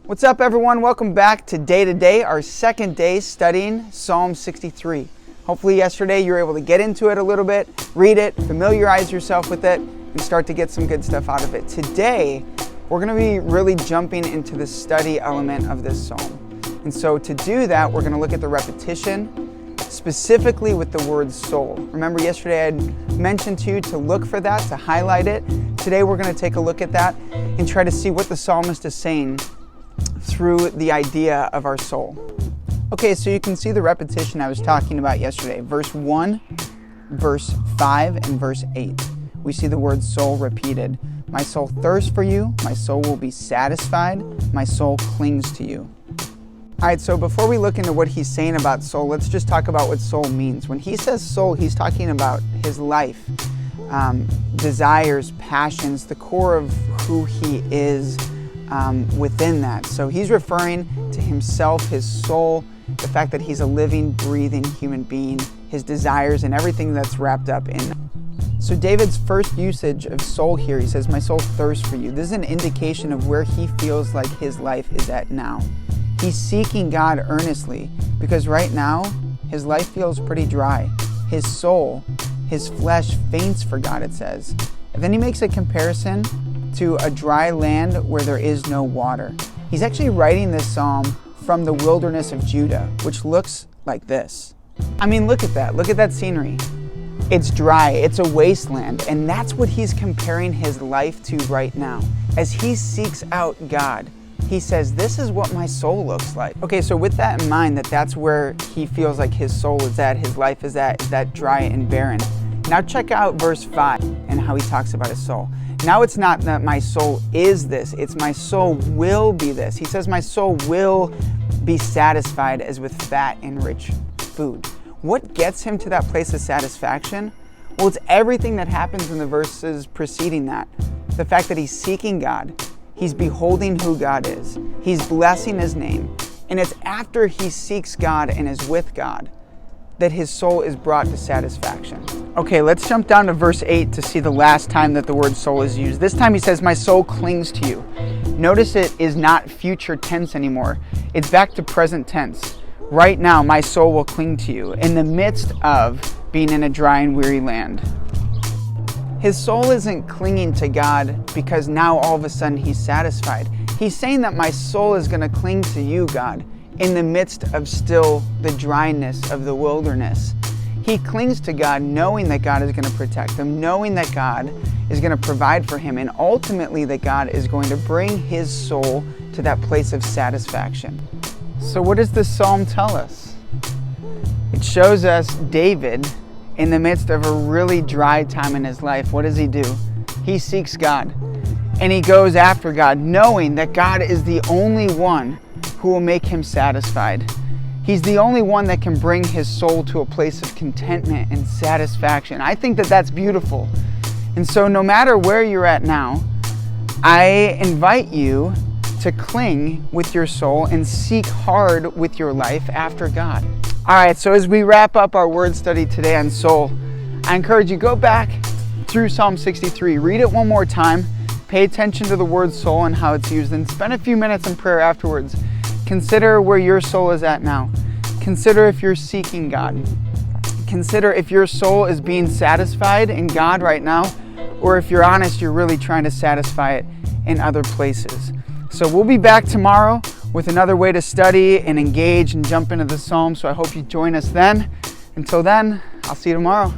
What's up, everyone? Welcome back to Day, our second day studying Psalm 63. Hopefully yesterday you were able to get into it a little bit, read it, familiarize yourself with it, and start to get some good stuff out of it. Today, we're going to be really jumping into the study element of this psalm. And so to do that, we're going to look at the repetition, specifically with the word soul. Remember yesterday I had mentioned to you to look for that, to highlight it. Today we're going to take a look at that and try to see what the psalmist is saying through the idea of our soul. Okay, so you can see the repetition I was talking about yesterday. Verse 1, verse 5, and verse 8. We see the word soul repeated. My soul thirsts for you. My soul will be satisfied. My soul clings to you. All right, so before we look into what he's saying about soul, let's just talk about what soul means. When he says soul, he's talking about his life, desires, passions, the core of who he is within that. So he's referring to himself, his soul, the fact that he's a living, breathing human being, his desires, and everything that's wrapped up in that. So David's first usage of soul here, he says, my soul thirsts for you. This is an indication of where he feels like his life is at now. He's seeking God earnestly because right now his life feels pretty dry. His soul, his flesh faints for God, it says. And then he makes a comparison to a dry land where there is no water. He's actually writing this psalm from the wilderness of Judah, which looks like this. I mean, look at that. Look at that scenery. It's dry. It's a wasteland. And that's what he's comparing his life to right now. As he seeks out God, he says, this is what my soul looks like. Okay, so with that in mind, that's where he feels like his soul is at, his life is that dry and barren. Now check out verse 5 and how he talks about his soul. Now it's not that my soul is this, it's my soul will be this. He says my soul will be satisfied as with fat and rich food. What gets him to that place of satisfaction? Well, it's everything that happens in the verses preceding that. The fact that he's seeking God, he's beholding who God is, he's blessing his name, and it's after he seeks God and is with God that his soul is brought to satisfaction. Okay, let's jump down to verse 8 to see the last time that the word soul is used. This time he says, my soul clings to you. Notice it is not future tense anymore. It's back to present tense. Right now, my soul will cling to you in the midst of being in a dry and weary land. His soul isn't clinging to God because now all of a sudden he's satisfied. He's saying that my soul is going to cling to you, God, in the midst of still the dryness of the wilderness. He clings to God knowing that God is going to protect him, knowing that God is going to provide for him, and ultimately that God is going to bring his soul to that place of satisfaction. So what does this psalm tell us? It shows us David in the midst of a really dry time in his life. What does he do? He seeks God, and he goes after God, knowing that God is the only one who will make him satisfied. He's the only one that can bring his soul to a place of contentment and satisfaction. I think that that's beautiful. And so no matter where you're at now, I invite you to cling with your soul and seek hard with your life after God. All right, so as we wrap up our word study today on soul, I encourage you, go back through Psalm 63, read it one more time, pay attention to the word soul and how it's used, and spend a few minutes in prayer afterwards. Consider where your soul is at now. Consider if you're seeking God. Consider if your soul is being satisfied in God right now, or if you're honest, you're really trying to satisfy it in other places. So we'll be back tomorrow with another way to study and engage and jump into the Psalms. So I hope you join us then. Until then, I'll see you tomorrow.